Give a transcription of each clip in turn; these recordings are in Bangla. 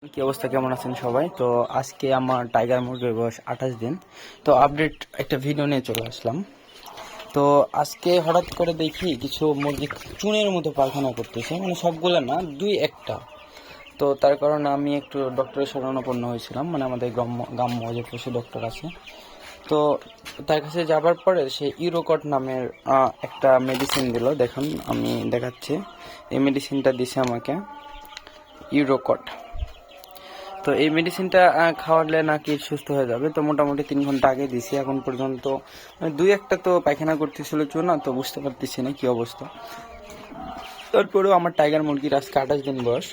কি অবস্থা, কেমন আছেন সবাই? তো আজকে আমার টাইগার মুরগির বয়স 28 দিন। তো আপডেট একটা ভিডিও নিয়ে চলে আসলাম। তো আজকে হঠাৎ করে দেখি কিছু মুরগি চুনের মতো পায়খানা করতেছে, মানে সবগুলো না, দুই একটা। তো তার কারণে আমি একটু ডক্টরের শরণাপন্ন হয়েছিলাম, মানে আমাদের গ্রাম্য যে পশু ডক্টর আছে। তো তার কাছে যাবার পরে সে ইউরোকট নামের একটা মেডিসিন দিল। দেখুন, আমি দেখাচ্ছি। এই মেডিসিনটা দিছে আমাকে, ইউরোকট। তো এই মেডিসিনটা খাওয়ালে নাকি সুস্থ হয়ে যাবে। তো মোটামুটি 3 ঘন্টা আগে দিছি, এখন পর্যন্ত দুই একটা তো পায়খানা করতেছিল চুনা, তো বুঝতে পারতেছি না কি অবস্থা। তারপরেও আমার টাইগার মুরগির আজকে 28 দিন বয়স।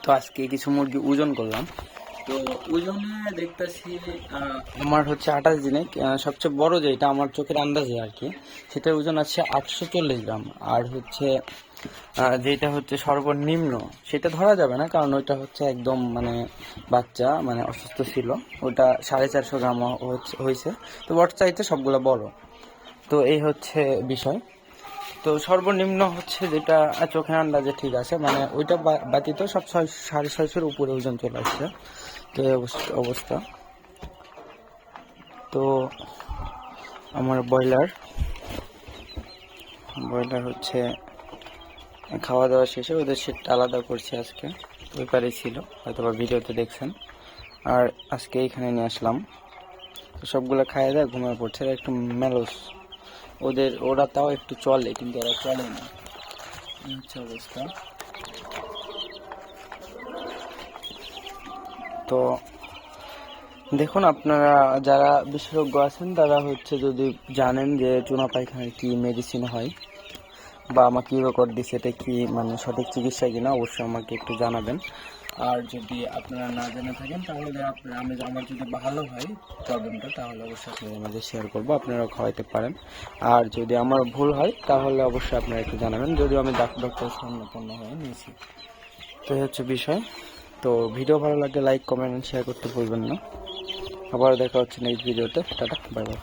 তো আজকে কিছু মুরগি ওজন করলাম। তো ওজনে দেখতেছি আমার হচ্ছে 28 দিনে সবচেয়ে বড় যেটা আমার চোখের আন্দাজে আর কি, সেটার ওজন আছে 840 গ্রাম। আর হচ্ছে যেটা হচ্ছে সর্বনিম্ন, সেটা ধরা যাবে না, কারণ ওইটা হচ্ছে একদম মানে বাচ্চা, মানে অসুস্থ ছিল। ওটা 450 গ্রাম হয়েছে। তো বড় চাইতে সবগুলো বড়। তো এই হচ্ছে বিষয়। তো সর্বনিম্ন হচ্ছে যেটা চোখের আন্দাজে ঠিক আছে, মানে ওইটা ব্যতীত সব 650-650 উপরে ওজন চলে আসছে। তো এই অবস্থা। তো আমার ব্রয়লার হচ্ছে খাওয়া দাওয়া শেষে ওদের সেটটা আলাদা করছি আজকে। ওই পারে ছিল, হয়তো বা ভিডিওতে দেখছেন। আর আজকে এইখানে নিয়ে আসলাম। তো সবগুলো খাইয়ে দেয় ঘুমিয়ে পড়ছে। একটু মেলোস ওরা তাও একটু চলে, কিন্তু ওরা চলে না। এই হচ্ছে অবস্থা। তো দেখুন, আপনারা যারা বিশেষজ্ঞ আছেন তারা হচ্ছে যদি জানেন যে চুনা পায়খানার কি মেডিসিন হয়, বা আমাকে ইউরোকট দিচ্ছে, এটা কি মানে সঠিক চিকিৎসা কিনা, অবশ্যই আমাকে একটু জানাবেন। আর যদি আপনারা না জেনে থাকেন তাহলে আমার যদি ভালো হয় প্রবলেমটা, তাহলে অবশ্যই আপনাদের মাঝে শেয়ার করবো, আপনারা খাওয়াইতে পারেন। আর যদি আমার ভুল হয় তাহলে অবশ্যই আপনারা একটু জানাবেন, যদিও আমি ডক্টর শরণাপন্ন হয়ে নিয়েছি। তো এই হচ্ছে বিষয়। তো ভিডিও ভালো লাগলে লাইক, কমেন্ট, শেয়ার করতে ভুলবেন না। আবার দেখা হচ্ছে নেক্সট ভিডিওতে। Tata, bye bye.